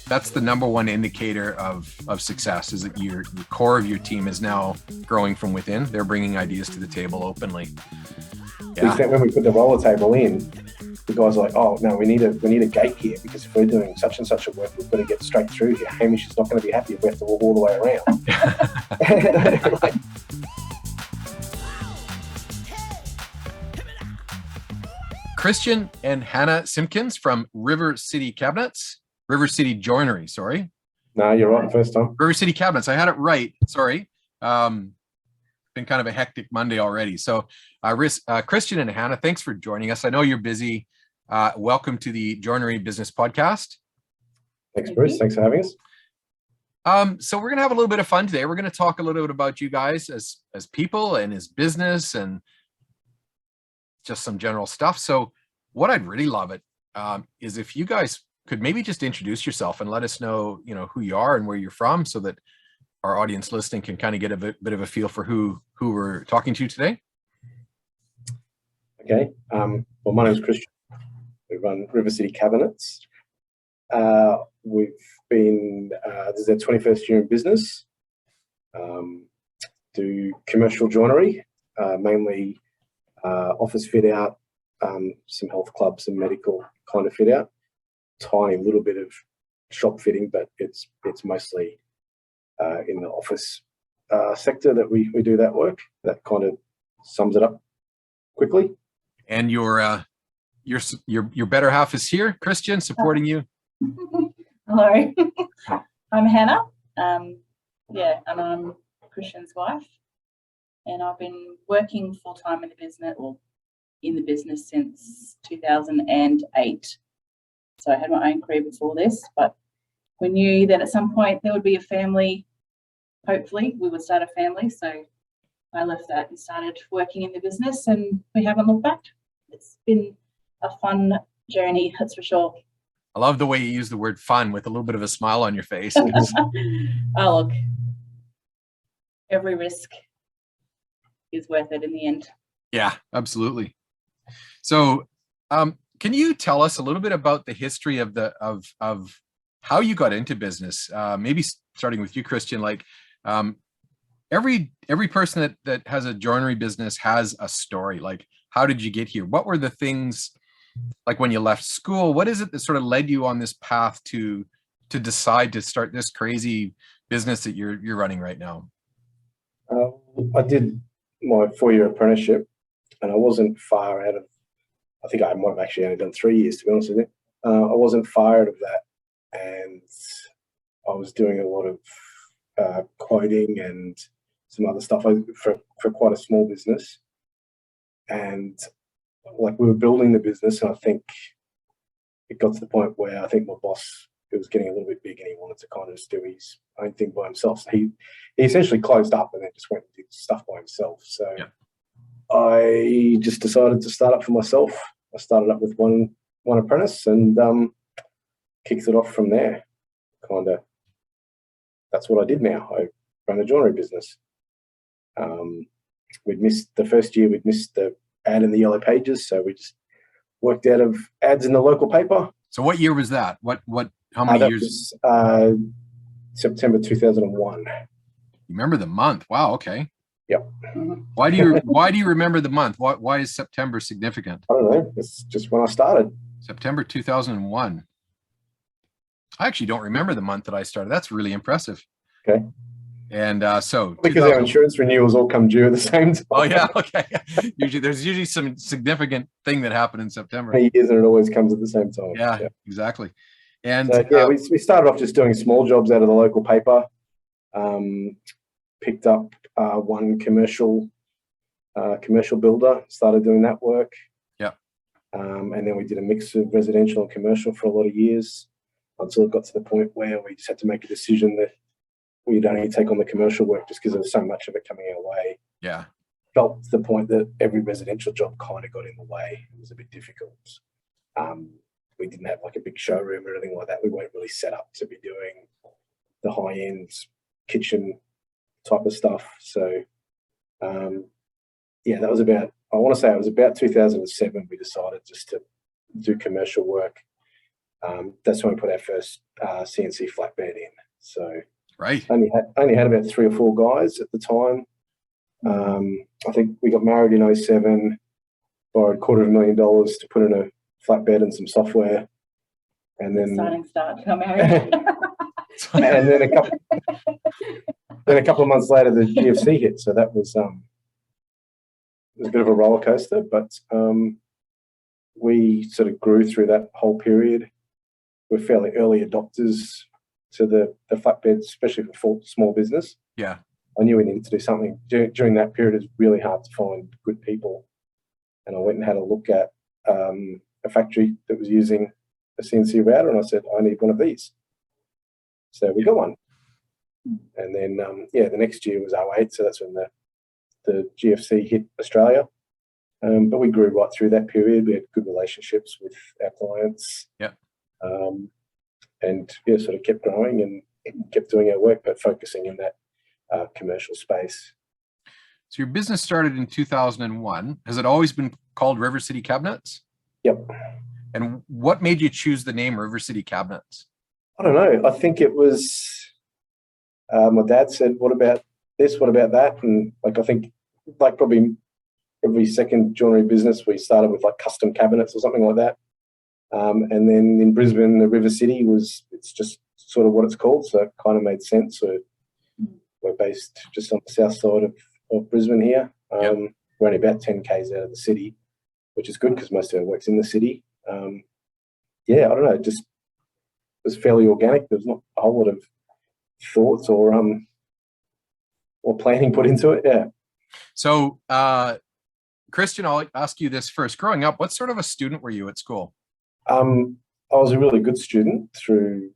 That's the number one indicator of success, is that your core of your team is now growing from within. They're bringing ideas to the table openly. The extent when we put the roller table in, the guys are like, "Oh no, we need a gate here, because if we're doing such and such a work, we've got to get straight through here. Hamish is not going to be happy if we have to walk all the way around." Like, Christian and Hannah Simpkins from River City Joinery, sorry. no, you're right the first time. River City Cabinets. I had it right. Sorry. Been kind of a hectic Monday already. So Christian and Hannah, thanks for joining us. I know you're busy. Welcome to the Joinery Business Podcast. Thanks, Bruce. Thanks for having us. So we're going to have a little bit of fun today. We're going to talk a little bit about you guys as people and as business and just some general stuff. So what I'd really love it is if you guys could maybe just introduce yourself and let us know, who you are and where you're from, so that our audience listening can kind of get a bit of a feel for who we're talking to today. Okay. Well, my name is Christian. We run River City Cabinets. We've been, this is our 21st year in business. Do commercial joinery, mainly office fit out, some health clubs and medical kind of fit out. Tiny little bit of shop fitting, but it's mostly in the office sector that we do that work. That kind of sums it up quickly. And your better half is here, Christian, supporting you. Hello, I'm Hannah. And I'm Christian's wife, and I've been working full time in the business since 2008. So I had my own career before this, but we knew that at some point there would be a family. Hopefully we would start a family. So I left that and started working in the business, and we haven't looked back. It's been a fun journey, that's for sure. I love the way you use the word fun with a little bit of a smile on your face. Oh, look, every risk is worth it in the end. Yeah, absolutely. So, can you tell us a little bit about the history of how you got into business? Maybe starting with you, Christian. Like, every person that has a joinery business has a story. Like, how did you get here? What were the things, like when you left school? What is it that sort of led you on this path to decide to start this crazy business that you're running right now? I did my 4-year apprenticeship, and I wasn't far out of. I think I might have actually only done 3 years, to be honest with you. I wasn't far out of that, and I was doing a lot of quoting and some other stuff for quite a small business. And like, we were building the business, and I think it got to the point where I think my boss, it was getting a little bit big, and he wanted to kind of just do his own thing by himself. So he essentially closed up and then just went and did stuff by himself. So yeah. I just decided to start up for myself. I started up with one apprentice and kicked it off from there. Kind of, that's what I did now. I run a joinery business. We'd missed the first year, we'd missed the ad in the yellow pages, so we just worked out of ads in the local paper. So what year was that? How many years? Was, September 2001. You remember the month? Wow. Okay. Yep. Why do you remember the month? Why is September significant? I don't know. It's just when I started. September 2001. I actually don't remember the month that I started. That's really impressive. Okay. And so because our insurance renewals all come due at the same time. Oh yeah, okay. There's usually some significant thing that happened in September. Years, and it always comes at the same time. Yeah. Exactly. And so, we started off just doing small jobs out of the local paper. Picked up one commercial builder, started doing that work. Yeah. And then we did a mix of residential and commercial for a lot of years, until it got to the point where we just had to make a decision that we'd only take on the commercial work just because there was so much of it coming our way. Yeah. Felt to the point that every residential job kind of got in the way. It was a bit difficult. We didn't have like a big showroom or anything like that. We weren't really set up to be doing the high-end kitchen type of stuff. So yeah, that was about, I want to say it was about 2007 we decided just to do commercial work. That's when we put our first CNC flatbed in. So Right. only had about 3 or 4 guys at the time. I think we got married in 07, borrowed $250,000 to put in a flatbed and some software. And then Exciting start to come married. and then a couple of months later the GFC hit. So that was it was a bit of a roller coaster, but we sort of grew through that whole period. We're fairly early adopters to the flatbed, especially for small business. Yeah. I knew we needed to do something. During that period, it was really hard to find good people. And I went and had a look at a factory that was using a CNC router, and I said, I need one of these. So we got one. And then, the next year was 08, so that's when the GFC hit Australia. But we grew right through that period. We had good relationships with our clients. Yeah. And sort of kept growing and kept doing our work, but focusing in that commercial space. So your business started in 2001. Has it always been called River City Cabinets? Yep. And what made you choose the name River City Cabinets? I don't know. I think it was my dad said, what about this? What about that? And I think probably every second joinery business, we started with custom cabinets or something like that. And then in Brisbane, the River City it's just sort of what it's called. So it kind of made sense. So we're based just on the south side of Brisbane here. Yep. We're only about 10 k's out of the city, which is good because most of our work's in the city. I don't know, just was fairly organic. There's not a whole lot of thoughts or planning put into it. Yeah. So, Christian, I'll ask you this first. Growing up, what sort of a student were you at school? I was a really good student through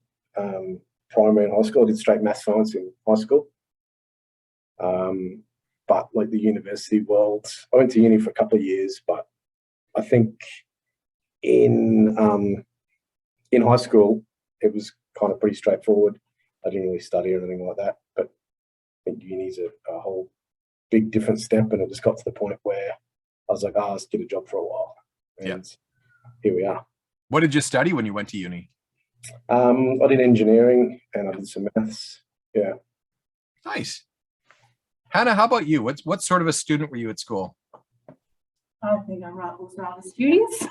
primary and high school. I did straight maths science in high school. But the university world, I went to uni for a couple of years, but I think in high school, it was kind of pretty straightforward. I didn't really study or anything like that, but I think uni's a whole big different step, and it just got to the point where I was like, let's get a job for a while. And here we are. What did you study when you went to uni? I did engineering and I did some maths. Yeah. Nice. Hannah, how about you? What sort of a student were you at school? I think I was rather studious.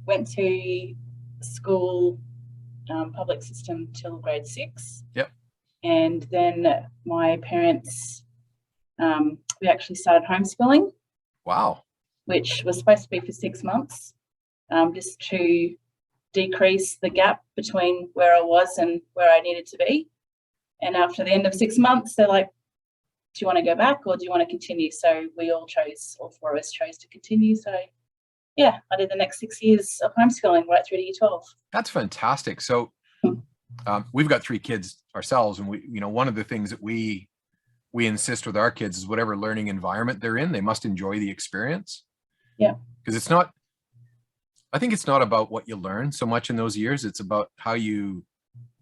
Went to school, public system till grade 6. Yep. And then my parents, we actually started homeschooling. Wow. Which was supposed to be for 6 months, just to decrease the gap between where I was and where I needed to be. And after the end of 6 months, they're like, do you want to go back or do you want to continue? So we all 4 of us chose to continue. So yeah, I did the next 6 years of homeschooling right through to year 12. That's fantastic. So we've got 3 kids ourselves, and one of the things that we insist with our kids is whatever learning environment they're in, they must enjoy the experience. Yeah. Because I think it's not about what you learn so much in those years. It's about how you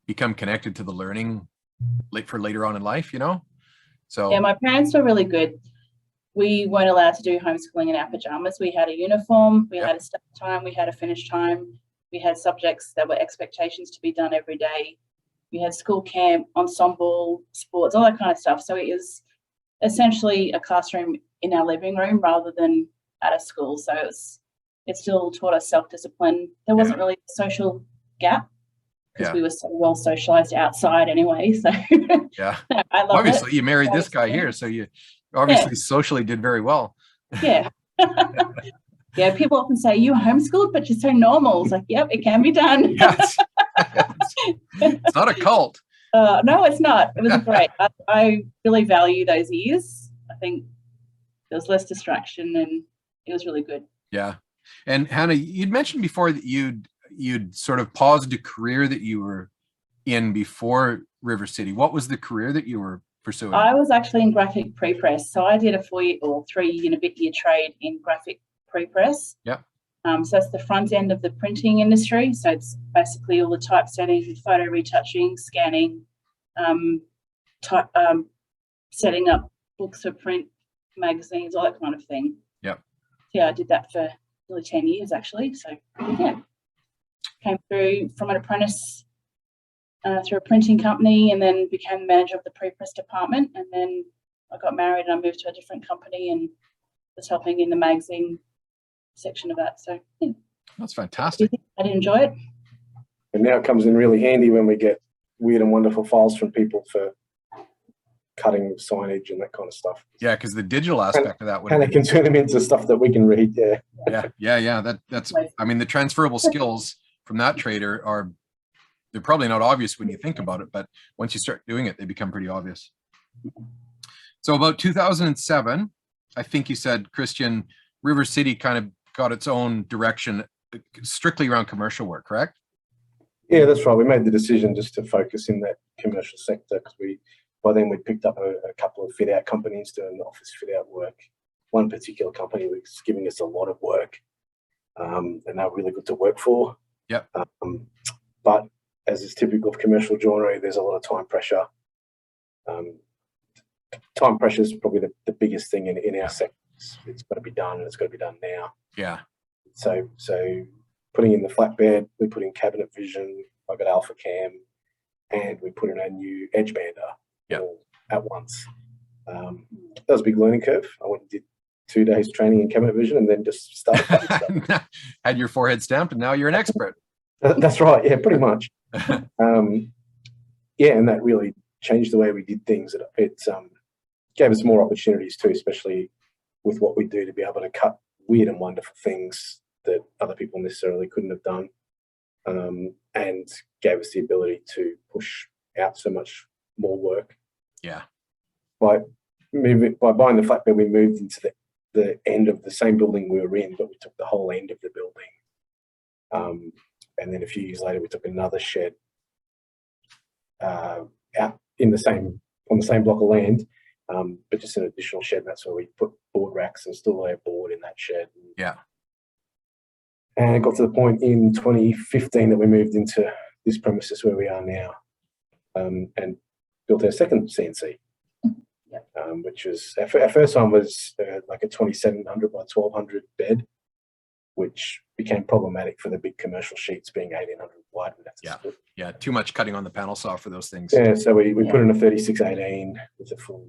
become connected to the learning for later on in life, So yeah, my parents were really good. We weren't allowed to do homeschooling in our pajamas. We had a uniform, we had a start time, we had a finish time, we had subjects that were expectations to be done every day. We had school camp, ensemble, sports, all that kind of stuff. So it was essentially a classroom in our living room rather than at a school. So it still taught us self-discipline. There wasn't really a social gap because we were so well socialized outside anyway. So yeah, I love obviously it. you married this guy here, so you obviously socially did very well. Yeah. Yeah, people often say you were homeschooled, but you're so normal. It's like, yep, it can be done. Yes. It's not a cult. No, it's not. It was great. I really value those years. I think there was less distraction and it was really good. Yeah. And Hannah, you'd mentioned before that you'd sort of paused a career that you were in before River City. What was the career that you were pursuing? I was actually in graphic pre-press. So I did a 4-year or 3-year trade in graphic pre-press. Yeah. So that's the front end of the printing industry. So it's basically all the typesetting, photo retouching, scanning, setting up books for print, magazines, all that kind of thing. Yep. Yeah, I did that for nearly 10 years actually. So yeah, came through from an apprentice through a printing company, and then became manager of the pre-press department. And then I got married and I moved to a different company and was helping in the magazine section of that. So yeah, That's fantastic. I did enjoy it. And now it comes in really handy when we get weird and wonderful files from people for cutting signage and that kind of stuff. Yeah, because the digital aspect of that would And it can turn them into stuff that we can read. Yeah. Yeah. That's I mean, the transferable skills from that trade are they're probably not obvious when you think about it, but once you start doing it, they become pretty obvious. So about 2007, I think you said, Christian, River City kind of got its own direction strictly around commercial work, correct? Yeah, that's right. We made the decision just to focus in that commercial sector because by then we'd picked up a couple of fit out companies doing office fit out work. One particular company was giving us a lot of work, and they were really good to work for. Yep. But as is typical of commercial joinery, there's a lot of time pressure. Time pressure is probably the biggest thing in our sector. It's got to be done, and it's got to be done now. Yeah. So putting in the flatbed, we put in cabinet vision. I got Alpha Cam, and we put in a new edge bander all at once. That was a big learning curve. I went and did 2 days training in cabinet vision, and then just started cutting stuff. Had your forehead stamped, and now you're an expert. That's right. Yeah, pretty much. Yeah, and that really changed the way we did things. It gave us more opportunities too, especially with what we do, to be able to cut weird and wonderful things that other people necessarily couldn't have done, and gave us the ability to push out so much more work. Yeah. By buying the flatbed, we moved into the end of the same building we were in, but we took the whole end of the building. And then a few years later, we took another shed out on the same block of land, but just an additional shed. And that's where we put board racks and still lay a board in that shed. Yeah. And it got to the point in 2015 that we moved into this premises where we are now, and built our second CNC, which was our first one was like a 2700 by 1200 bed, which became problematic for the big commercial sheets being 1800 wide. Yeah, too much cutting on the panel saw for those things. Yeah, so we put in a 3618 with a full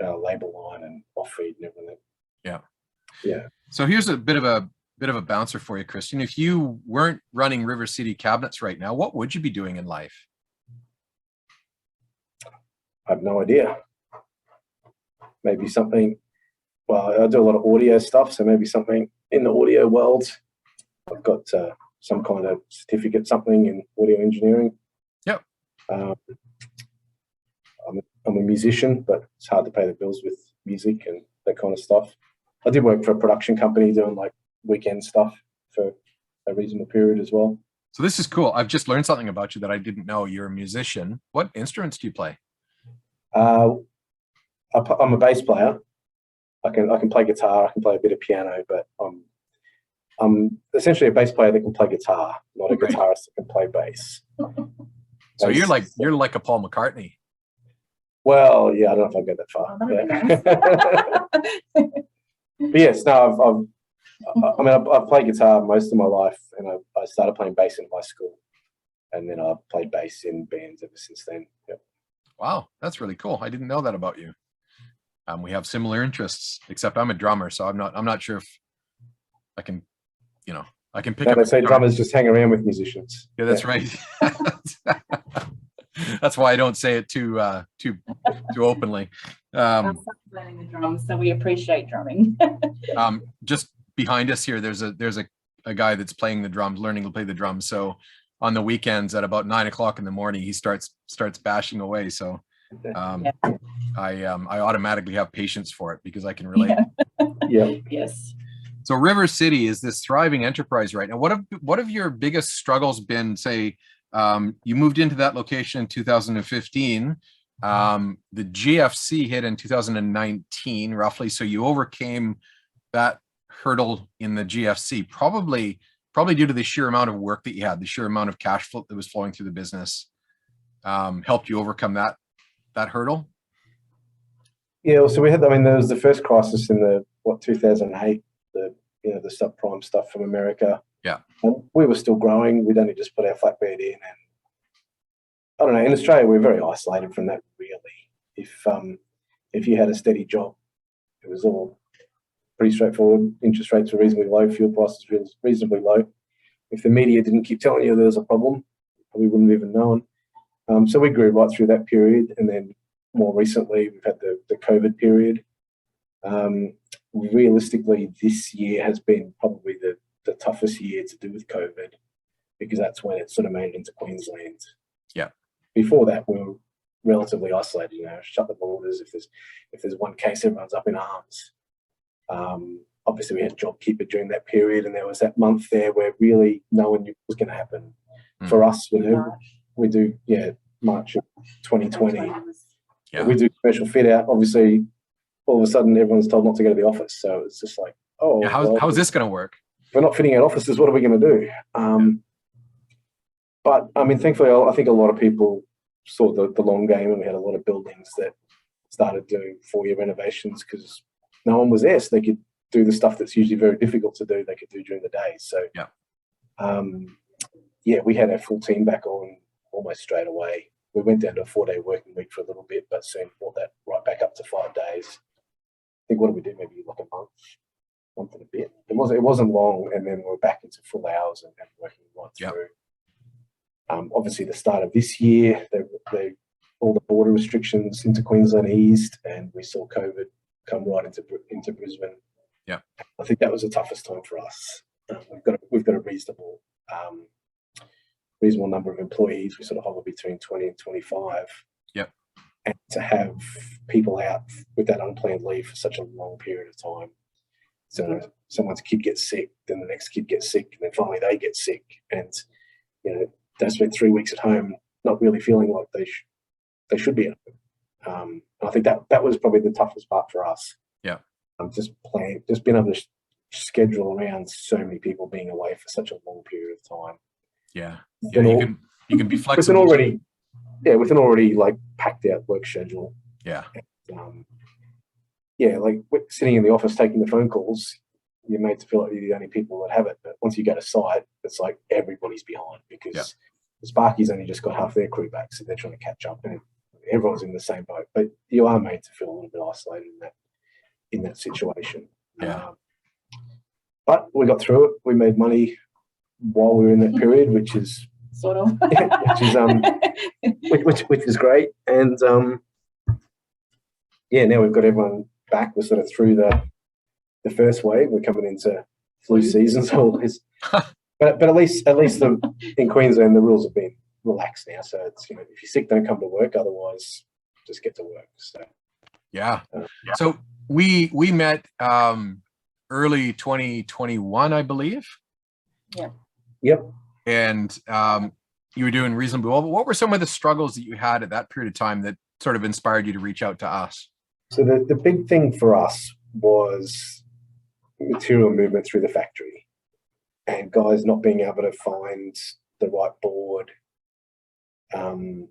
label line and off feed and everything. Yeah. So here's a bit of a bouncer for you, Christian. If you weren't running River City Cabinets right now, what would you be doing in life? I have no idea. Maybe something. Well, I do a lot of audio stuff, so maybe something in the audio world. I've got some kind of certificate, something in audio engineering. Yep. I'm a musician, but it's hard to pay the bills with music and that kind of stuff. I did work for a production company doing like weekend stuff for a reasonable period as well. So this is cool. I've just learned something about you that I didn't know. You're a musician. What instruments do you play? I'm a bass player. I can play guitar. I can play a bit of piano, but I'm essentially a bass player that can play guitar, not a guitarist that can play bass. So you're like a Paul McCartney. Well, yeah, I don't know if I'll go that far. Yeah. But yes, no, I've played guitar most of my life, and I started playing bass in high school, and then I've played bass in bands ever since then. Yep. Wow, that's really cool. I didn't know that about you. We have similar interests, except I'm a drummer, so I'm not sure if I can, I can pick up. They say drummers just hang around with musicians. Yeah, that's right. That's why I don't say it too openly. I'm learning the drums, so we appreciate drumming. Just behind us here, there's a guy that's playing the drums, learning to play the drums. So on the weekends at about 9 o'clock in the morning, he starts bashing away. So I automatically have patience for it because I can relate. Yeah. Yes. So River City is this thriving enterprise right now. What have your biggest struggles been? Say, you moved into that location in 2015. The GFC hit in 2019, roughly. So you overcame that hurdle in the GFC, probably due to the sheer amount of work that you had, the sheer amount of cash flow that was flowing through the business, helped you overcome that hurdle. Yeah, so we had, I mean, there was the first crisis in 2008, the the subprime stuff from America. Yeah. We were still growing. We'd only just put our flatbed in, and I don't know. In Australia, we're very isolated from that. Really, if you had a steady job, it was all pretty straightforward. Interest rates were reasonably low. Fuel prices were reasonably low. If the media didn't keep telling you there was a problem, you probably wouldn't have even known. So we grew right through that period, and then more recently, we've had the COVID period. Realistically, this year has been probably the toughest year to do with COVID, because that's when it sort of made it into Queensland. Yeah. Before that, we were relatively isolated. Shut the borders. If there's one case, everyone's up in arms. Obviously, we had JobKeeper during that period, and there was that month there where really no one knew what was going to happen. For us, we do March of 2020. Yeah. We do commercial fit out. Obviously, all of a sudden, everyone's told not to go to the office. So it's just like, oh, yeah, how's this going to work? If we're not fitting out offices, what are we going to do? But I mean, thankfully, I think a lot of people saw the long game, and we had a lot of buildings that started doing 4-year renovations because no one was there, so they could do the stuff that's usually very difficult to do. They could do during the day. So we had our full team back on almost straight away. We went down to a 4-day working week for a little bit, but soon brought that right back up to 5 days. I think, what did we do? Maybe like a month and a bit. It wasn't long, and then we were back into full hours and working right through. Obviously, the start of this year, all the border restrictions into Queensland eased, and we saw COVID come right into Brisbane. Yeah, I think that was the toughest time for us. We've got a reasonable number of employees. We sort of hover between 20 and 25. Yep. And to have people out with that unplanned leave for such a long period of time. So someone's kid gets sick, then the next kid gets sick, and then finally they get sick, and they spent 3 weeks at home, not really feeling like they should be at home. I think that was probably the toughest part for us. Yeah. Just being able to schedule around so many people being away for such a long period of time. Yeah. You can be flexible. With an already like packed out work schedule. Yeah. Like sitting in the office taking the phone calls, you're made to feel like you're the only people that have it. But once you go to site, it's like everybody's behind, because the Sparkies only just got half their crew back, so they're trying to catch up, and everyone's in the same boat. But you are made to feel a little bit isolated in that situation. Yeah. But we got through it. We made money while we were in that period, which is sort of, which is great. And now we've got everyone back. We're sort of through the first wave. We're coming into flu season, so but at least in Queensland the rules have been relaxed now. So it's, if you're sick, don't come to work. Otherwise, just get to work. So So we met early 2021, I believe. Yeah. Yep. And you were doing reasonably well. But what were some of the struggles that you had at that period of time that sort of inspired you to reach out to us? So the big thing for us was material movement through the factory, and guys not being able to find the right board. And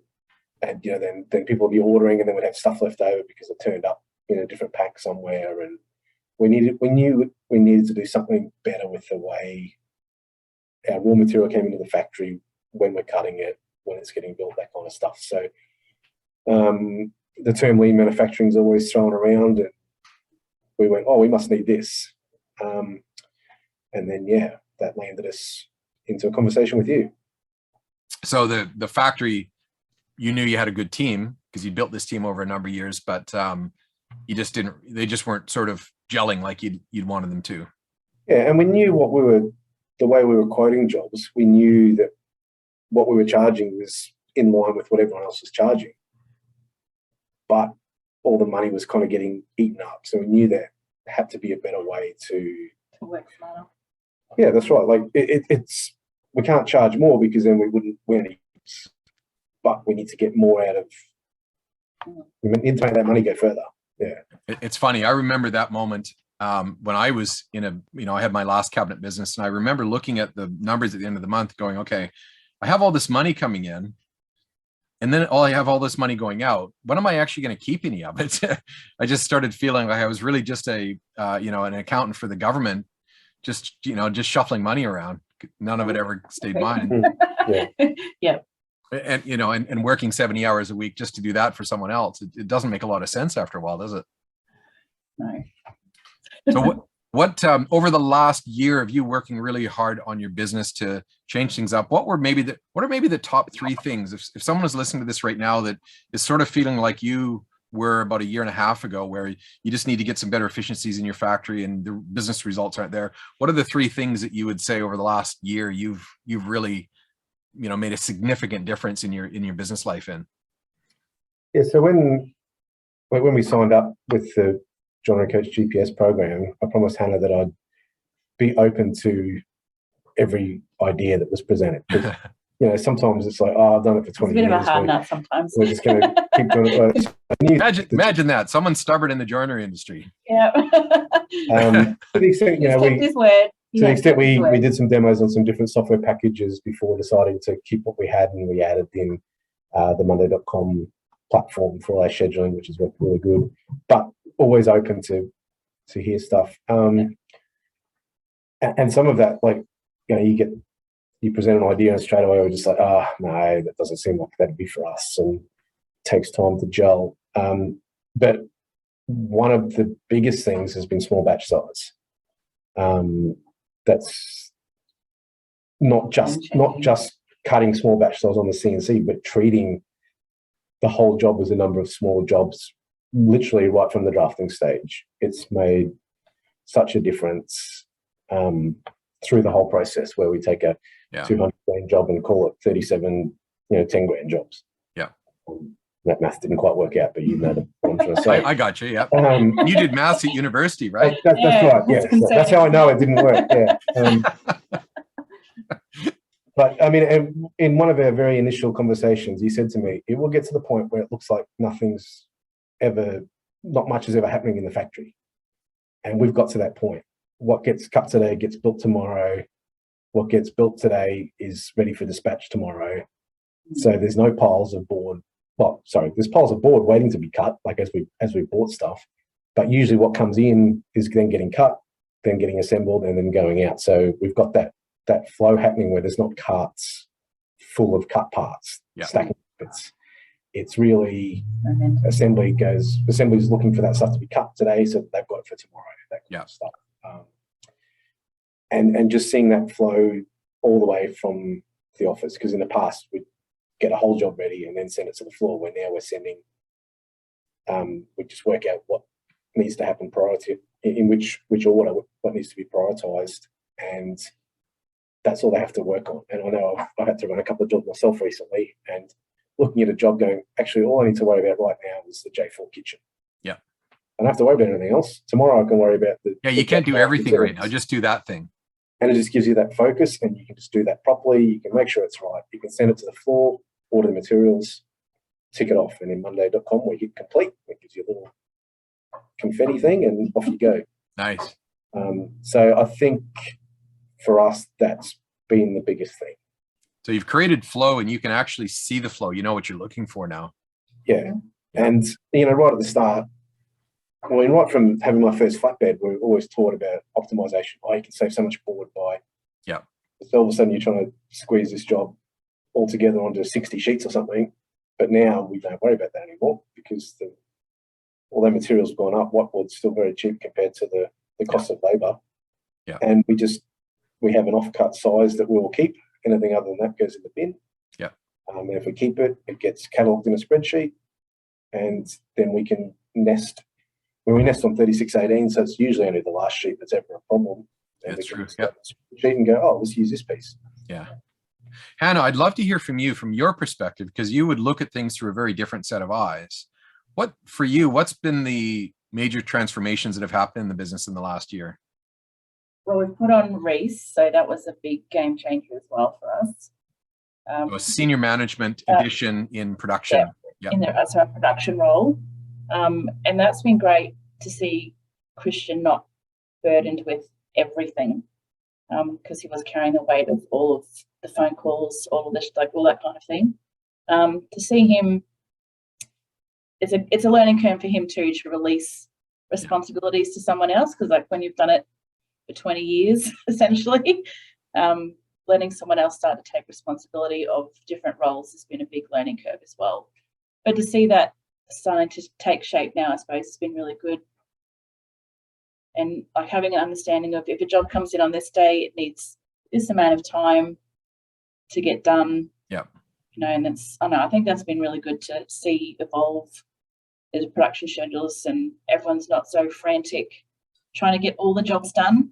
then people would be ordering, and then we'd have stuff left over because it turned up in a different pack somewhere, and we knew we needed to do something better with the way our raw material came into the factory, when we're cutting it, when it's getting built, that kind of stuff. So the term lean manufacturing is always thrown around, and we went, we must need this. And then, that landed us into a conversation with you. So the factory, you knew you had a good team because you built this team over a number of years, but they just weren't sort of gelling like you'd wanted them to. Yeah, and we knew the way we were quoting jobs, we knew that what we were charging was in line with what everyone else was charging. But all the money was kind of getting eaten up. So we knew there had to be a better way to work smarter. Yeah, that's right. Like it's we can't charge more because then we wouldn't win. But we need to get more out of. We need to make that money go further. Yeah, it's funny. I remember that moment when I was I had my last cabinet business, and I remember looking at the numbers at the end of the month, going, "Okay, I have all this money coming in, And then I have all this money going out. When am I actually going to keep any of it? I just started feeling like I was really just an accountant for the government, just shuffling money around. None of it ever stayed mine. Yeah. And working 70 hours a week just to do that for someone else. It doesn't make a lot of sense after a while, does it? No. So what over the last year of you working really hard on your business to change things up, what are maybe the top 3 things if someone is listening to this right now that is sort of feeling like you were about a year and a half ago, where you just need to get some better efficiencies in your factory and the business results aren't there? What are the 3 things that you would say over the last year you've really made a significant difference in your business life in? Yeah, so when we signed up with the Joinery Coach GPS program, I promised Hannah that I'd be open to every idea that was presented. Sometimes it's like, oh, I've done it for 20 years. It's a bit of a hard nut sometimes. We're just going to keep doing it. Imagine that. Someone stubborn in the joinery industry. Yeah. To the extent, to the extent we did some demos on some different software packages before deciding to keep what we had, and we added in the Monday.com platform for all our scheduling, which has worked really good, but always open to hear stuff. And some of that, like, you present an idea and straight away we're just like, no, that doesn't seem like that'd be for us, and it takes time to gel. But one of the biggest things has been small batch size. That's not just cutting small batch size on the CNC, but treating the whole job as a number of small jobs, literally right from the drafting stage. It's made such a difference through the whole process, where we take a 200 grand job and call it 37, 10 grand jobs. Yeah. That math didn't quite work out, but you know what I'm trying to say. I got you. Yeah. You did maths at university, right? That's right. Yeah. That's how I know it didn't work. Yeah. But I mean, in one of our very initial conversations, you said to me, it will get to the point where it looks like not much is ever happening in the factory. And we've got to that point. What gets cut today gets built tomorrow. What gets built today is ready for dispatch tomorrow. So there's no piles of board. Well, sorry, there's piles of board waiting to be cut, like as we bought stuff. But usually what comes in is then getting cut, then getting assembled, and then going out. So we've got that flow happening where there's not carts full of cut parts stacking. It's really assembly's looking for that stuff to be cut today, so they've got it for tomorrow. That kind of stuff. And just seeing that flow all the way from the office, because in the past we'd get a whole job ready and then send it to the floor, where now we're sending, we just work out what needs to happen prior to, in which order, what needs to be prioritized, and that's all they have to work on. And I know I had to run a couple of jobs myself recently, and looking at a job going, actually, all I need to worry about right now is the J4 kitchen. Yeah. I don't have to worry about anything else. Tomorrow I can worry about you can't do everything right now. Just do that thing. And it just gives you that focus, and you can just do that properly. You can make sure it's right. You can send it to the floor, order the materials, tick it off, and in Monday.com we hit complete. It gives you a little confetti thing, and off you go. Nice. So I think for us, that's been the biggest thing. So you've created flow, and you can actually see the flow. You know what you're looking for now. Yeah. And, right at the start, right from having my first flatbed, we were always taught about optimization. You can save so much board by. Yeah. So all of a sudden you're trying to squeeze this job all together onto 60 sheets or something. But now we don't worry about that anymore, because all their materials have gone up. Whiteboard's still very cheap compared to the cost of labor. Yeah. And we have an off-cut size that we will keep. Anything other than that goes in the bin. Yeah. And if we keep it, it gets catalogued in a spreadsheet, and then we can nest. When we nest on 3618, so it's usually only the last sheet that's ever a problem. And that's true. Yeah. Sheet and go, let's use this piece. Yeah. Hannah, I'd love to hear from you, from your perspective, because you would look at things through a very different set of eyes. What's been the major transformations that have happened in the business in the last year? Well, we've put on Reese, so that was a big game changer as well for us. A senior management addition in production. Yeah. In our production role. And that's been great to see Christian not burdened with everything, because he was carrying the weight of all of the phone calls, all of this, all that kind of thing. To see him, it's a learning curve for him too, to release responsibilities to someone else, because like when you've done it for 20 years, essentially, letting someone else start to take responsibility of different roles has been a big learning curve as well. But to see that starting to take shape now, I suppose, has been really good. And like having an understanding of, if a job comes in on this day, it needs this amount of time to get done. Yeah. You know, and I think that's been really good to see evolve as production schedules, and everyone's not so frantic trying to get all the jobs done.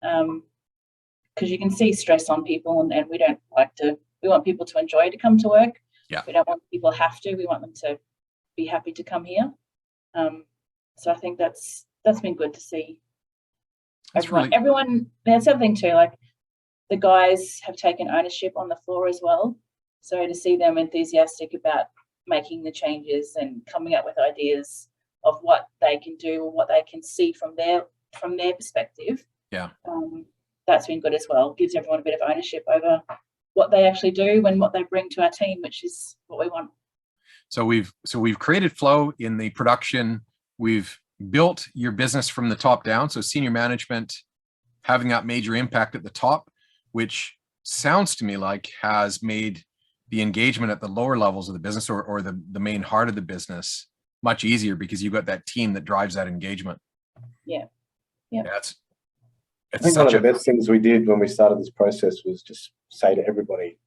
Because you can see stress on people, and we don't like to. We want people to enjoy to come to work. Yeah. We don't want people to have to. We want them to be happy to come here. So I think that's been good to see. Everyone. That's the other thing too. Like the guys have taken ownership on the floor as well. So to see them enthusiastic about making the changes and coming up with ideas of what they can do or what they can see from their perspective. Yeah. That's been good as well. Gives everyone a bit of ownership over what they actually do and what they bring to our team, which is what we want. So we've created flow in the production. We've built your business from the top down. So senior management having that major impact at the top, which sounds to me like has made the engagement at the lower levels of the business or the main heart of the business much easier, because you've got that team that drives that engagement. Yeah. I think one of the best things we did when we started this process was just say to everybody,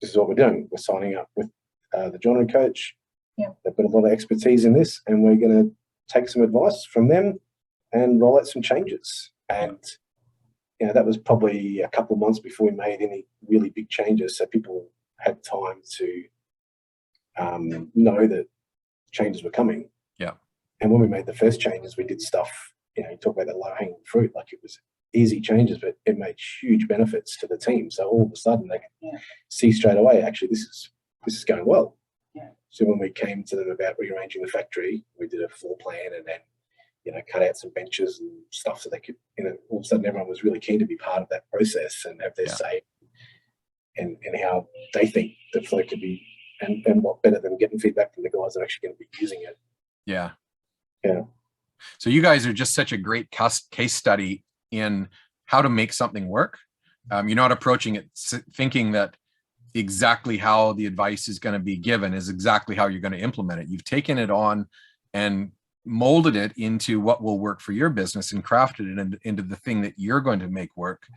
this is what we're doing. We're signing up with the joinery coach. Yeah. They've got a lot of expertise in this, and we're going to take some advice from them and roll out some changes. And, you know, that was probably a couple of months before we made any really big changes. So people had time to know that changes were coming. Yeah. And when we made the first changes, we did stuff, you know, you talk about the low hanging fruit, like it was easy changes, but it made huge benefits to the team. So all of a sudden they could see straight away, actually, this is going well. Yeah. So when we came to them about rearranging the factory, we did a floor plan and then, you know, cut out some benches and stuff so they could, you know, all of a sudden everyone was really keen to be part of that process and have their say and how they think the flow could be, and what better than getting feedback from the guys that are actually going to be using it. Yeah. Yeah. So you guys are just such a great case study in how to make something work. You're not approaching it thinking that exactly how the advice is going to be given is exactly how you're going to implement it. You've taken it on and molded it into what will work for your business and crafted it into the thing that you're going to make work.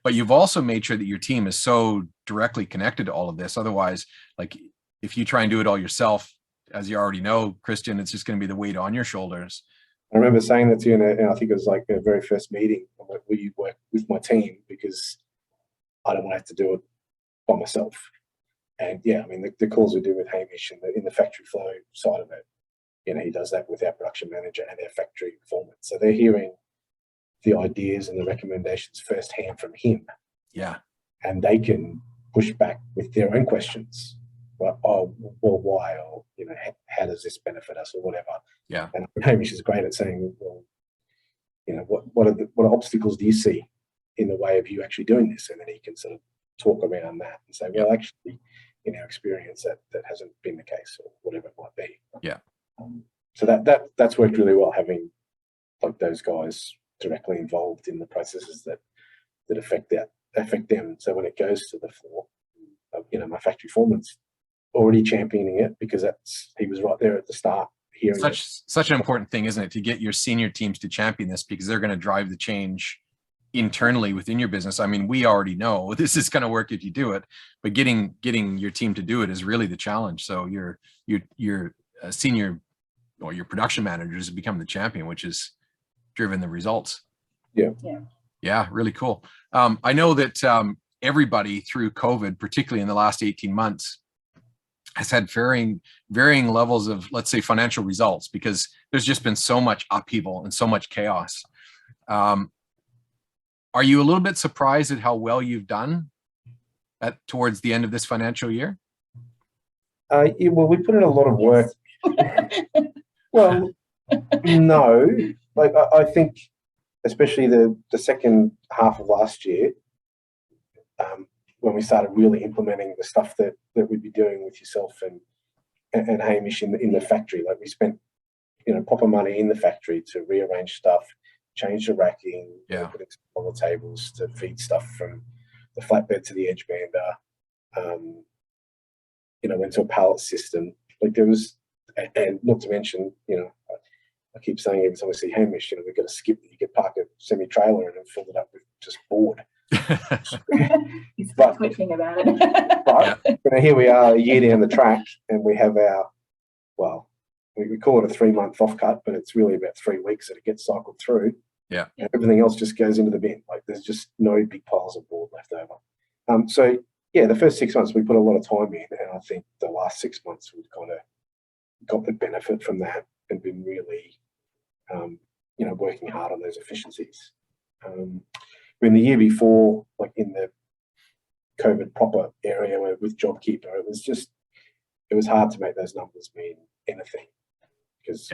But you've also made sure that your team is so directly connected to all of this. Otherwise, like if you try and do it all yourself, as you already know, Christian, it's just going to be the weight on your shoulders. I remember saying that to you, and I think it was like the very first meeting where you work with my team, because I don't want to have to do it by myself. And yeah, I mean, the calls we do with Hamish in the factory flow side of it, you know, he does that with our production manager and our factory foreman. So they're hearing the ideas and the recommendations firsthand from him. Yeah. And they can push back with their own questions. Like, oh, well, why? Or, you know, how does this benefit us or whatever? Yeah. And Hamish is great at saying, well, you know, what obstacles do you see in the way of you actually doing this? And then he can sort of talk around that and say, well, actually, in our experience, that hasn't been the case, or whatever it might be. Yeah. So that's worked really well, having like those guys directly involved in the processes that affect them. So when it goes to the floor, you know, my factory foreman's already championing it, because he was right there at the start. Such an important thing, isn't it, to get your senior teams to champion this, because they're going to drive the change internally within your business. I mean, we already know this is going to work if you do it, but getting your team to do it is really the challenge. So your senior or your production managers have become the champion, which has driven the results. Yeah, really cool. I know that everybody through COVID, particularly in the last 18 months, has had varying levels of, let's say, financial results, because there's just been so much upheaval and so much chaos. Are you a little bit surprised at how well you've done towards the end of this financial year? Yeah, well, we put in a lot of work. Well, no, like I think, especially the second half of last year, when we started really implementing the stuff that we'd be doing with yourself and Hamish in the factory. Like we spent, proper money in the factory to rearrange stuff, change the racking, putting stuff on the tables to feed stuff from the flatbed to the edge bander. Went to a pallet system. Like there was, and not to mention, I keep saying every time I see Hamish, we've got a skip that you could park a semi-trailer in and fill it up with just board. He's still twitching about it. Right. But here we are a year down the track, and we have we call it a 3-month off-cut, but it's really about 3 weeks that it gets cycled through. Yeah. And everything else just goes into the bin. Like there's just no big piles of board left over. So yeah, the first 6 months we put a lot of time in, and I think the last 6 months we've kind of got the benefit from that and been really, working hard on those efficiencies. In the year before, like in the COVID proper area with JobKeeper, it was hard to make those numbers mean anything because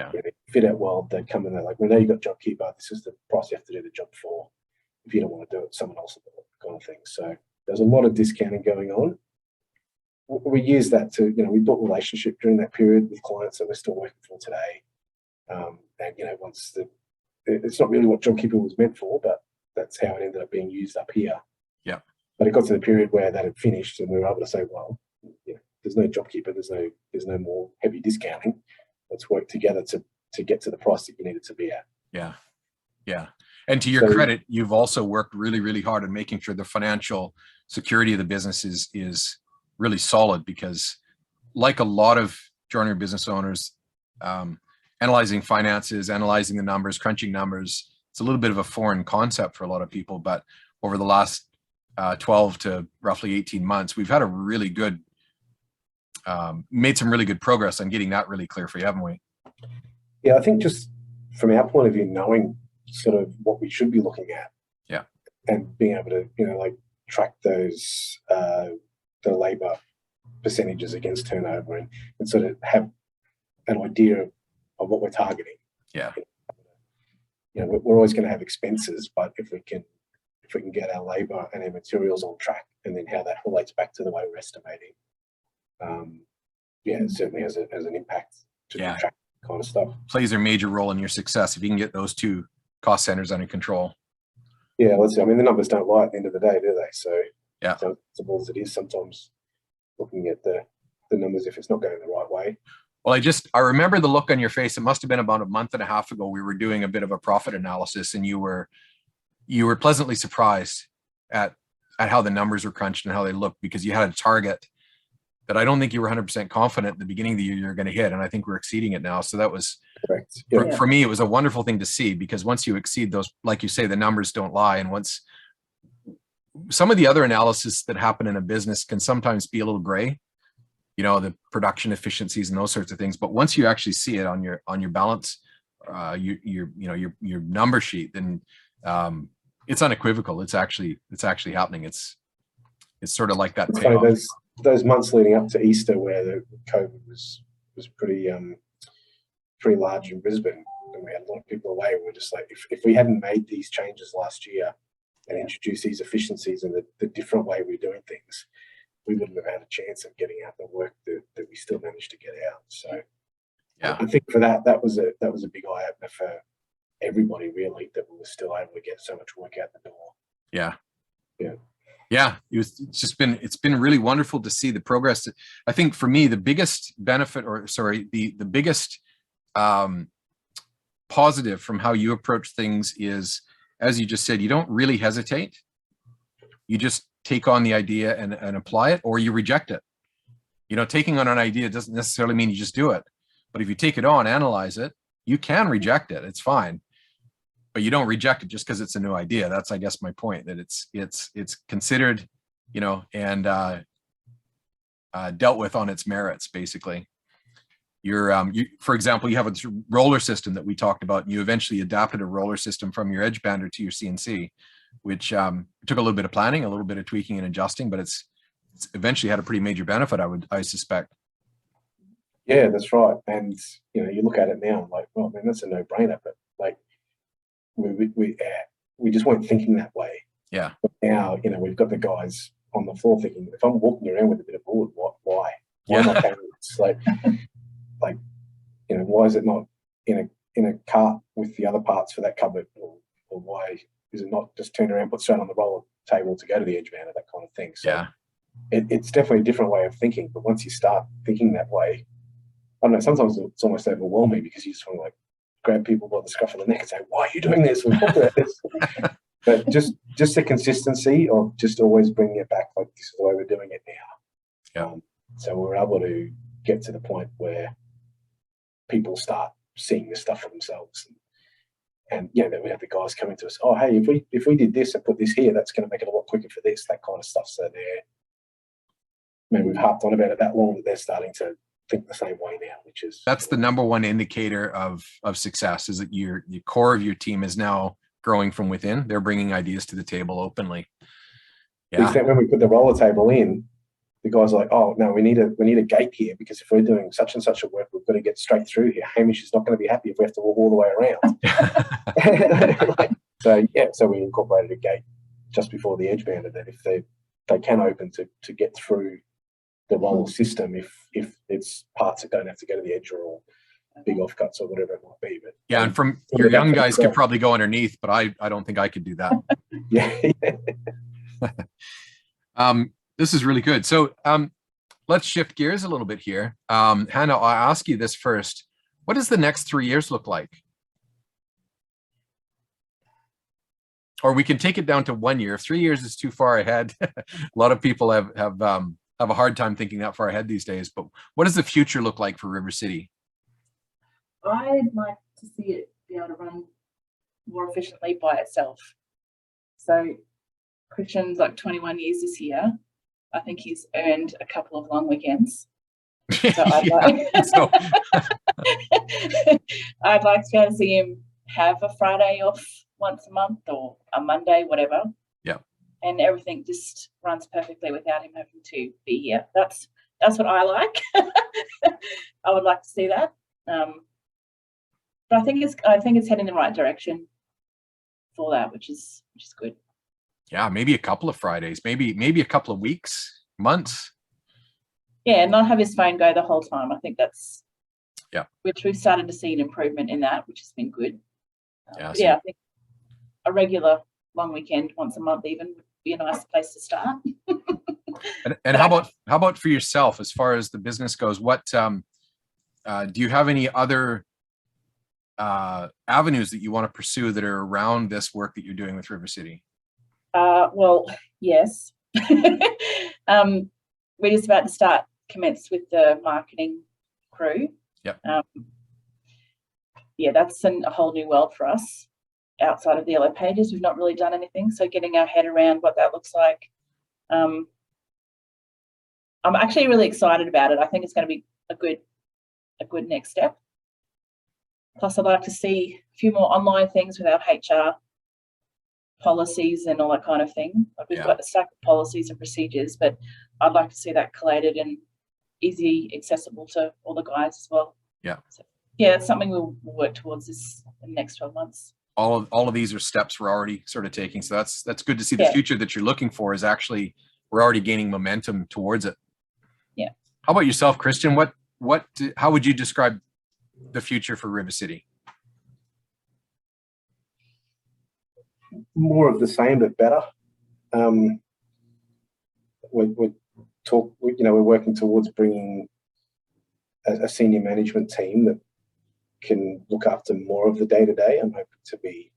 fit out world, they'd come in there like, we know you got JobKeeper, this is the price you have to do the job for. If you don't want to do it, someone else will do it, kind of thing. So there's a lot of discounting going on. We use that to, we built a relationship during that period with clients that we're still working for today. And once it's not really what JobKeeper was meant for, but that's how it ended up being used up here. Yeah. But it got to the period where that had finished, and we were able to say, well, there's no JobKeeper, there's no more heavy discounting. Let's work together to get to the price that you need it to be at. Yeah. Yeah. And to your credit, you've also worked really, really hard on making sure the financial security of the business is really solid, because like a lot of joinery business owners, analyzing finances, analyzing the numbers, crunching numbers, it's a little bit of a foreign concept for a lot of people. But over the last 12 to roughly 18 months, we've had a really good, made some really good progress on getting that really clear for you, haven't we? Yeah, I think just from our point of view, knowing sort of what we should be looking at, and being able to track those the labour percentages against turnover and sort of have an idea of what we're targeting. Yeah. We're always going to have expenses, but if we can get our labour and our materials on track, and then how that relates back to the way we're estimating, it certainly has an impact to track kind of stuff. Plays a major role in your success if you can get those two cost centers under control. Yeah, let's see. I mean, the numbers don't lie at the end of the day, do they? So as sensible as it is, sometimes looking at the numbers, if it's not going the right way. Well, I remember the look on your face. It must have been about a month and a half ago. We were doing a bit of a profit analysis, and you were pleasantly surprised at how the numbers were crunched and how they looked, because you had a target that I don't think you were 100% confident at the beginning of the year you're going to hit, and I think we're exceeding it now. So that was correct. For me, it was a wonderful thing to see, because once you exceed those, like you say, the numbers don't lie. And once some of the other analysis that happen in a business can sometimes be a little gray, the production efficiencies and those sorts of things. But once you actually see it on your balance, your number sheet, then it's unequivocal. It's actually happening. It's sort of like that payoff. Those months leading up to Easter, where the COVID was pretty large in Brisbane, and we had a lot of people away. We were just like, if we hadn't made these changes last year and introduced these efficiencies and the different way we're doing things, we wouldn't have had a chance of getting out the work that we still managed to get out. So I think for that was a big eye opener for everybody, really, that we were still able to get so much work out the door. Yeah, it's been really wonderful to see the progress. I think for me, the biggest benefit, the biggest positive from how you approach things is, as you just said, you don't really hesitate. You just take on the idea and apply it, or you reject it. Taking on an idea doesn't necessarily mean you just do it. But if you take it on, analyze it, you can reject it. It's fine. But you don't reject it just because it's a new idea. That's, I guess, my point, that it's considered, and dealt with on its merits, basically. For example, you have a roller system that we talked about, and you eventually adapted a roller system from your edge bander to your CNC, which took a little bit of planning, a little bit of tweaking and adjusting, but it's eventually had a pretty major benefit, I suspect. Yeah, that's right. And you look at it now, I'm like, well, man, that's a no-brainer. But like, we just weren't thinking that way. Yeah. But now, we've got the guys on the floor thinking, if I'm walking around with a bit of wood, why? Why am I carrying it? Like, why is it not in a cart with the other parts for that cupboard, or why is it not just turned around, put straight on the roller table to go to the edge band, or that kind of thing? So it's definitely a different way of thinking. But once you start thinking that way, I don't know, sometimes it's almost overwhelming because you just want to like grab people by the scruff of the neck and say, why are you doing this? We've talked about this. But just the consistency of just always bringing it back, like this is the way we're doing it now. Yeah. So we're able to get to the point where people start seeing this stuff for themselves. And then we have the guys coming to us, oh, hey, if we did this and put this here, that's going to make it a lot quicker for this, that kind of stuff. So we've harped on about it that long that they're starting to think the same way now, which is... That's the number one indicator of success, is that your core of your team is now growing from within. They're bringing ideas to the table openly. The extent when we put the roller table in, the guys are like, oh, no, we need a gate here because if we're doing such and such a work, we've got to get straight through here. Hamish is not going to be happy if we have to walk all the way around. So we incorporated a gate just before the edge band, that if they can open to get through the roller system if it's parts that don't have to go to the edge or big offcuts or whatever it might be. But and from your young guys could probably go underneath, but I don't think I could do that. This is really good. So let's shift gears a little bit here. Hannah, I'll ask you this first. What does the next 3 years look like? Or we can take it down to 1 year. If 3 years is too far ahead, a lot of people have a hard time thinking that far ahead these days. But what does the future look like for River City? I'd like to see it be able to run more efficiently by itself. So Christian's like 21 years this year. I think he's earned a couple of long weekends. So I'd like to be able to see him have a Friday off once a month or a Monday, whatever. Yeah. And everything just runs perfectly without him having to be here. That's what I like. I would like to see that. But I think it's heading in the right direction for that, which is good. Yeah, maybe a couple of Fridays, maybe a couple of weeks, months. Yeah, and not have his phone go the whole time. I think that's which we've started to see an improvement in that, which has been good. I think a regular long weekend once a month even would be a nice place to start. and how about for yourself as far as the business goes? What do you have any other avenues that you want to pursue that are around this work that you're doing with River City? Well, yes. We're just about to commence with the marketing crew. Yep. That's a whole new world for us. Outside of the Yellow Pages, we've not really done anything. So getting our head around what that looks like. I'm actually really excited about it. I think it's going to be a good next step. Plus, I'd like to see a few more online things with our HR policies and all that kind of thing. Like we've got a stack of policies and procedures, but I'd like to see that collated and easy, accessible to all the guys as well. Yeah. So, it's something we'll work towards in the next 12 months. All of these are steps we're already sort of taking. So that's good to see. The future that you're looking for is actually, we're already gaining momentum towards it. Yeah. How about yourself, Christian? How would you describe the future for River City? More of the same, but better. We're working towards bringing a senior management team that can look after more of the day-to-day. I'm hoping to be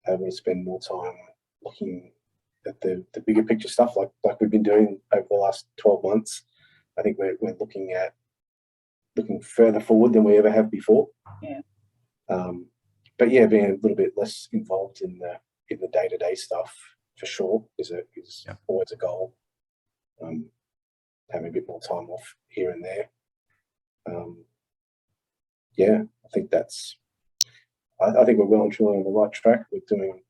able to spend more time looking at the bigger picture stuff like we've been doing over the last 12 months. I think we're looking further forward than we ever have before. Yeah. But being a little bit less involved in the day-to-day stuff for sure is always a goal. Having a bit more time off here and there. I think I think we're well and truly on the right track. We're doing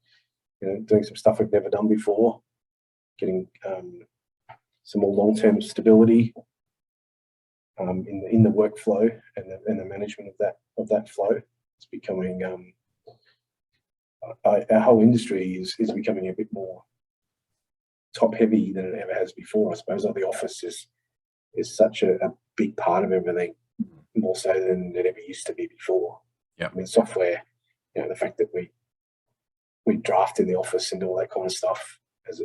some stuff we've never done before, getting some more long-term stability in the workflow and the management of that flow. It's becoming our whole industry is becoming a bit more top heavy than it ever has before. I suppose like the office is such a big part of everything, more so than it ever used to be before. Yeah. I mean, software, you know, the fact that we draft in the office and all that kind of stuff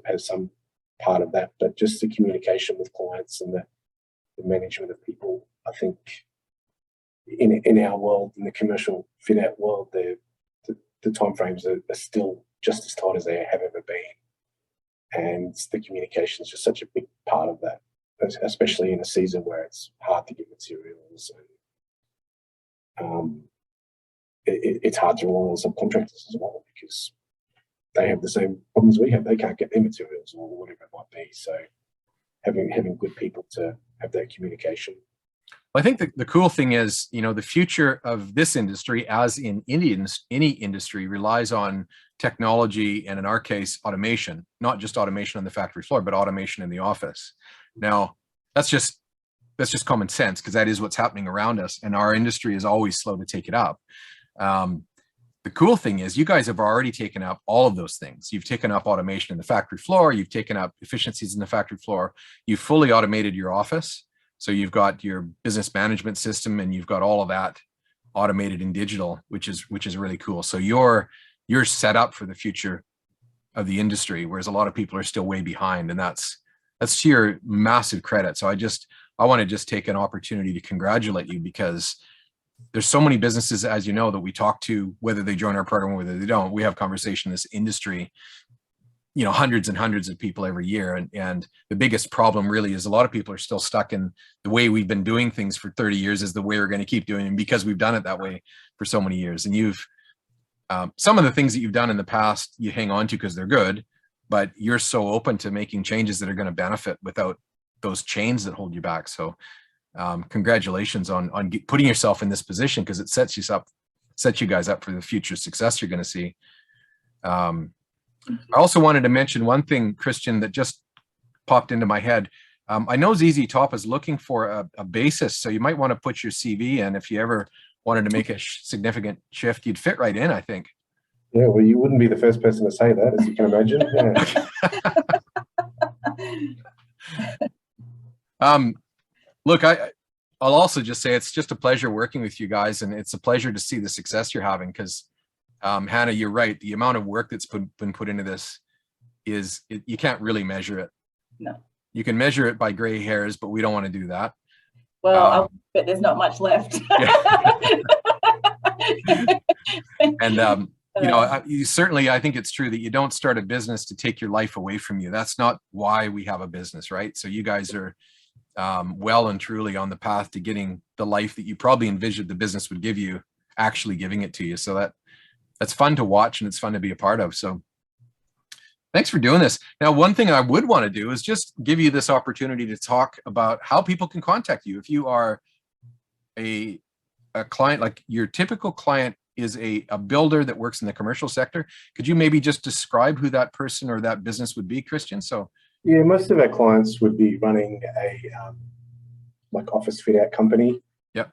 has some part of that, but just the communication with clients and the management of people, I think in our world, in the commercial fit out world, the timeframes are still just as tight as they have ever been. And the communication is just such a big part of that, especially in a season where it's hard to get materials and it's hard to rely on subcontractors as well because they have the same problems we have. They can't get their materials or whatever it might be. So having good people to have that communication. Well, I think the cool thing is, you know, the future of this industry, as in any industry, relies on technology and, in our case, automation. Not just automation on the factory floor, but automation in the office. Now, that's just common sense because that is what's happening around us, and our industry is always slow to take it up. The cool thing is you guys have already taken up all of those things. You've taken up automation in the factory floor. You've taken up efficiencies in the factory floor. You've fully automated your office. So you've got your business management system and you've got all of that automated and digital, which is really cool. So you're set up for the future of the industry, whereas a lot of people are still way behind, and that's to your massive credit. So I want to just take an opportunity to congratulate you, because there's so many businesses, as you know, that we talk to, whether they join our program or whether they don't. We have conversation in this industry, you know, hundreds and hundreds of people every year. And the biggest problem really is a lot of people are still stuck in the way we've been doing things for 30 years is the way we're going to keep doing them because we've done it that way for so many years. And you've, some of the things that you've done in the past, you hang on to because they're good, but you're so open to making changes that are going to benefit without those chains that hold you back. So congratulations on putting yourself in this position, because it sets you guys up for the future success you're going to see. I also wanted to mention one thing, Christian, that just popped into my head. I know ZZ Top is looking for a bassist, so you might want to put your CV in. If you ever wanted to make a significant shift, you'd fit right in, I think. Yeah, well, you wouldn't be the first person to say that, as you can imagine. Yeah. Look, I'll also just say it's just a pleasure working with you guys, and it's a pleasure to see the success you're having, because Hannah, you're right. The amount of work that's been put into this you can't really measure it. No. You can measure it by gray hairs, but we don't want to do that. Well, I bet there's not much left. And you know, you certainly, I think it's true that you don't start a business to take your life away from you. That's not why we have a business, right? So you guys are well and truly on the path to getting the life that you probably envisioned the business would give you, actually giving it to you. So that's fun to watch, and it's fun to be a part of. So thanks for doing this. Now, one thing I would want to do is just give you this opportunity to talk about how people can contact you. If you are a client, like your typical client is a builder that works in the commercial sector, could you maybe just describe who that person or that business would be, Christian? So Yeah, most of our clients would be running a like office fit out company. Yep.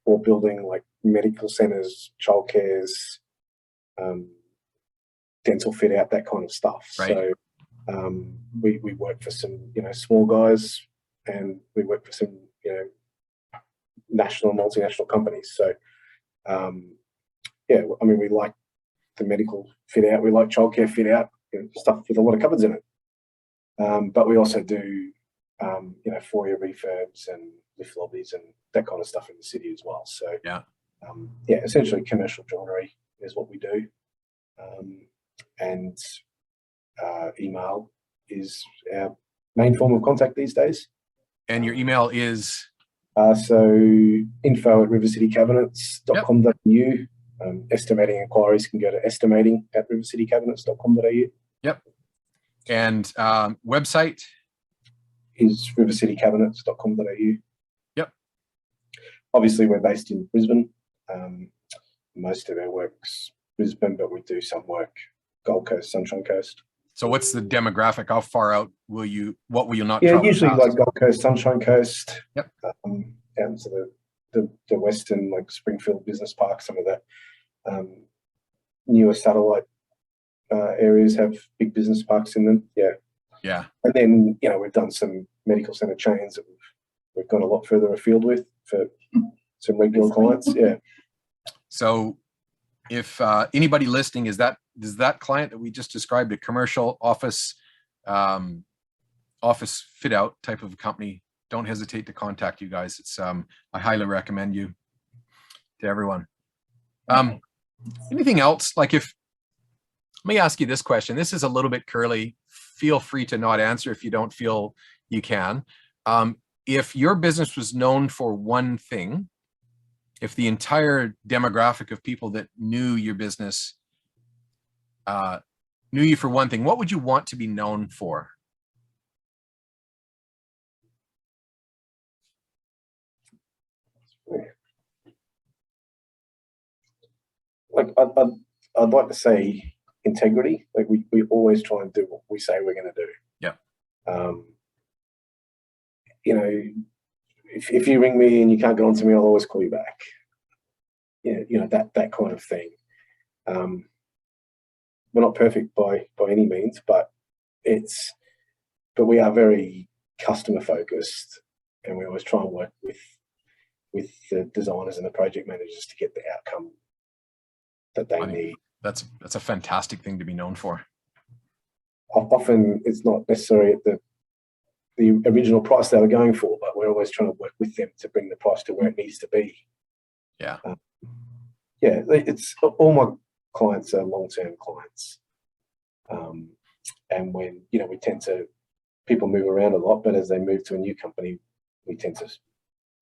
Or building like medical centers, childcares, dental fit out, that kind of stuff. Right. So we work for some, you know, small guys, and we work for some, you know, national and multinational companies. So yeah, I mean, we like the medical fit out, we like childcare fit out, you know, stuff with a lot of cupboards in it. But we also do, you know, foyer refurbs and lift lobbies and that kind of stuff in the city as well. So yeah, yeah, essentially commercial joinery is what we do. And email is our main form of contact these days. And your email is? So info@rivercitycabinets.com.au. Estimating inquiries can go to estimating@rivercitycabinets.com.au. Yep. And website is rivercitycabinets.com.au. Yep. Obviously, we're based in Brisbane. Most of our work's Brisbane, but we do some work Gold Coast, Sunshine Coast. So what's the demographic? How far out what will you not Yeah, travel usually past? like Gold Coast, Sunshine Coast. Yep. Down to the western, like Springfield Business Park, some of the newer satellite areas have big business parks in them. Yeah. Yeah. And then, we've done some medical center chains that we've gone a lot further afield with for some regular clients. Yeah. So if anybody listening is that client that we just described, a commercial office fit out type of company, don't hesitate to contact you guys. It's I highly recommend you to everyone. Anything else? Like, let me ask you this question. This is a little bit curly. Feel free to not answer if you don't feel you can. If your business was known for one thing, if the entire demographic of people that knew your business knew you for one thing, what would you want to be known for? Like, I'd like to say integrity. Like, we always try and do what we say we're going to do. Yeah. If you ring me and you can't get on to me, I'll always call you back. That kind of thing. We're not perfect by any means, but we are very customer focused, and we always try and work with the designers and the project managers to get the outcome that they need. That's a fantastic thing to be known for. Often it's not necessarily at the original price they were going for, but we're always trying to work with them to bring the price to where it needs to be. Yeah. It's all my clients are long-term clients. And when, we tend to, people move around a lot, but as they move to a new company, we tend to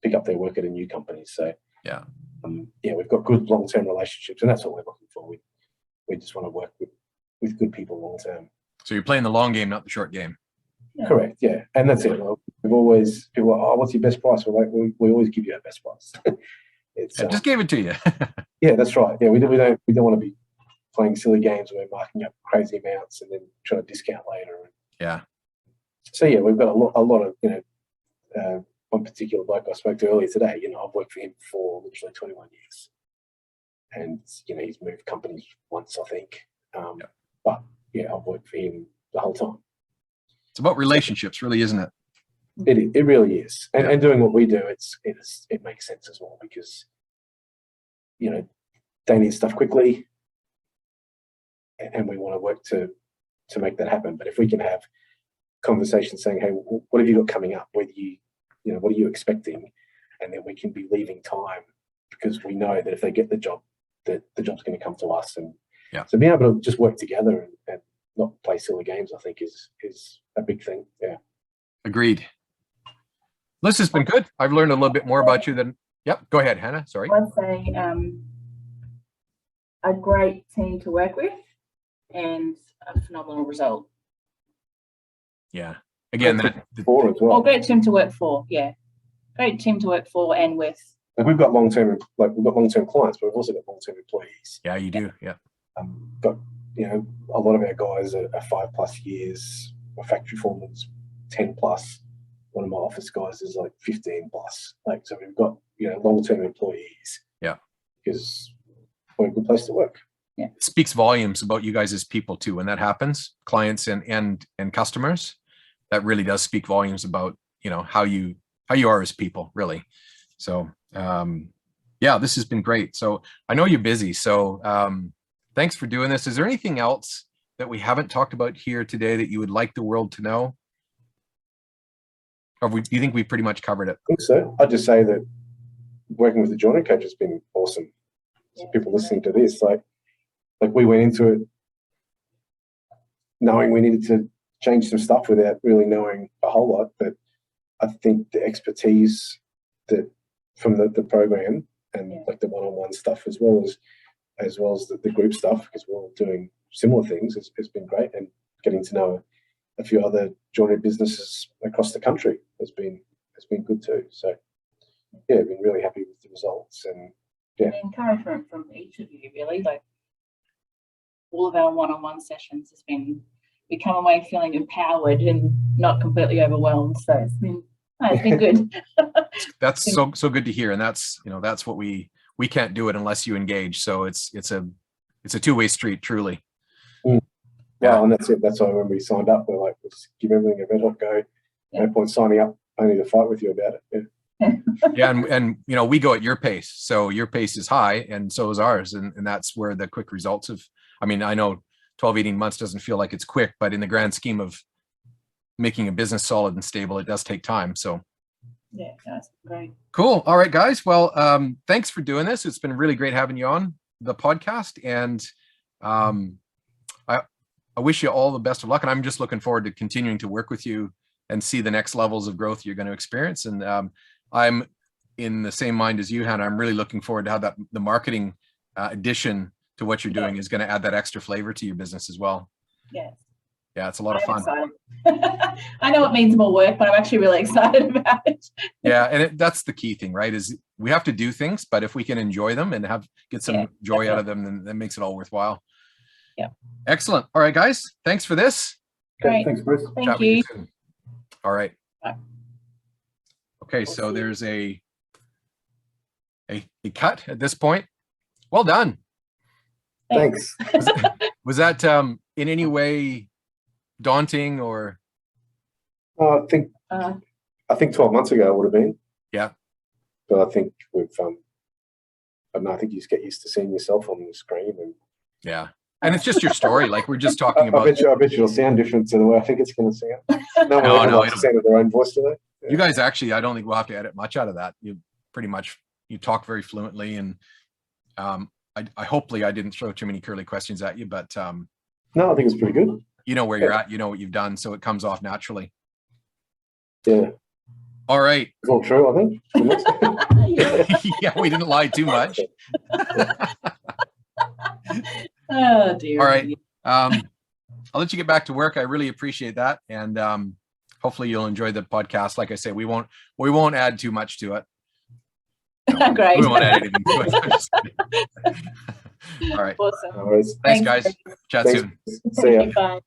pick up their work at a new company. So yeah. We've got good long-term relationships, and that's what we're looking for. We just want to work with good people long-term. So you're playing the long game, not the short game. Yeah. Correct. Yeah. And that's it. We've always, people are, oh, what's your best price? We're like, we always give you our best price. I just gave it to you. Yeah, that's right. Yeah. We don't want to be playing silly games where we're marking up crazy amounts and then trying to discount later. Yeah. So we've got a lot of, one particular bloke I spoke to earlier today, I've worked for him for literally 21 years. And, he's moved companies once, I think. But I've worked for him the whole time. It's about relationships, really, isn't it? It really is. And doing what we do, it makes sense as well, because, they need stuff quickly, and we want to work to make that happen. But if we can have conversations saying, hey, what have you got coming up? What are you expecting? And then we can be leaving time, because we know that if they get the job, that the job's going to come to us. And so being able to just work together and not play silly games, I think is a big thing. Yeah. Agreed. This has been good. I've learned a little bit more about you than, go ahead, Hannah. Sorry. I'd say a great team to work with and a phenomenal result. Yeah. Again, for as well. Great team to work for. Yeah. Great team to work for and with. Like, we've got long-term clients, but we've also got long-term employees. Yeah, you do. Yeah. Got, a lot of our guys are 5+ years. My factory foreman's 10+. One of my office guys is like 15+. Like, so we've got, long-term employees. Yeah. Because we're a good place to work. Yeah. It speaks volumes about you guys as people too. When that happens, clients and customers, that really does speak volumes about, how you are as people, really. So, this has been great. So I know you're busy. So, thanks for doing this. Is there anything else that we haven't talked about here today that you would like the world to know? Or do you think we pretty much covered it? I think so. I'd just say that working with the joinery coach has been awesome. So people listening to this, like we went into it knowing we needed to change some stuff without really knowing a whole lot. But I think the expertise that from the program and like the one-on-one stuff as well as the group stuff, because we're all doing similar things, has been great. And getting to know a few other joinery businesses across the country has been good too. So I've been really happy with the results, and the encouragement from each of you, really. Like, all of our one-on-one sessions we come away feeling empowered and not completely overwhelmed. So it's been good. That's so good to hear. And that's, that's what we can't do it unless you engage. So it's a two-way street, truly. Well, and that's it. That's why when we signed up, we're like, we'll just give everything a red hot go. No point signing up only to fight with you about it. Yeah. Yeah. And, you know, we go at your pace. So your pace is high and so is ours. And that's where the quick results of, I mean, I know 12, 18 months doesn't feel like it's quick, but in the grand scheme of making a business solid and stable, it does take time. So Yeah, that's great. cool. All right, guys. Well, thanks for doing this. It's been really great having you on the podcast. And I wish you all the best of luck. And I'm just looking forward to continuing to work with you and see the next levels of growth you're going to experience. And I'm in the same mind as you, Hannah. I'm really looking forward to how the marketing addition to what you're doing is going to add that extra flavor to your business as well. Yeah. Yeah, it's a lot of fun. I know it means more work, but I'm actually really excited about it. Yeah, and that's the key thing, right? Is we have to do things, but if we can enjoy them and get some joy out of them, then that makes it all worthwhile. Yeah. Excellent. All right, guys. Thanks for this. Great. Thanks, Bruce. Thank Chat with you. soon. All right. Bye. Okay, so there's a cut at this point. Well done. Thanks. Was that in any way daunting or? I think 12 months ago it would have been. Yeah. But I think we've I don't know, I think you just get used to seeing yourself on the screen, and Yeah. And it's just your story. Like we're just talking about. I bet you it'll sound different to the way I think it's going to sound. No, No, to sound with their own voice today. Yeah. You guys actually, I don't think we'll have to edit much out of that. You pretty much, you talk very fluently, and I hopefully I didn't throw too many curly questions at you, but No, I think it's pretty good. you know where you're at, you know what you've done, so it comes off naturally. Yeah. All right. It's all true, I think. Yeah, we didn't lie too much. Oh dear. All right. I'll let you get back to work. I really appreciate that. And hopefully you'll enjoy the podcast. Like I say, we won't add too much to it. No, Great. we won't add anything to it. All right. Awesome. No worries. Thanks, guys. Chat Thanks. soon. See ya. Bye.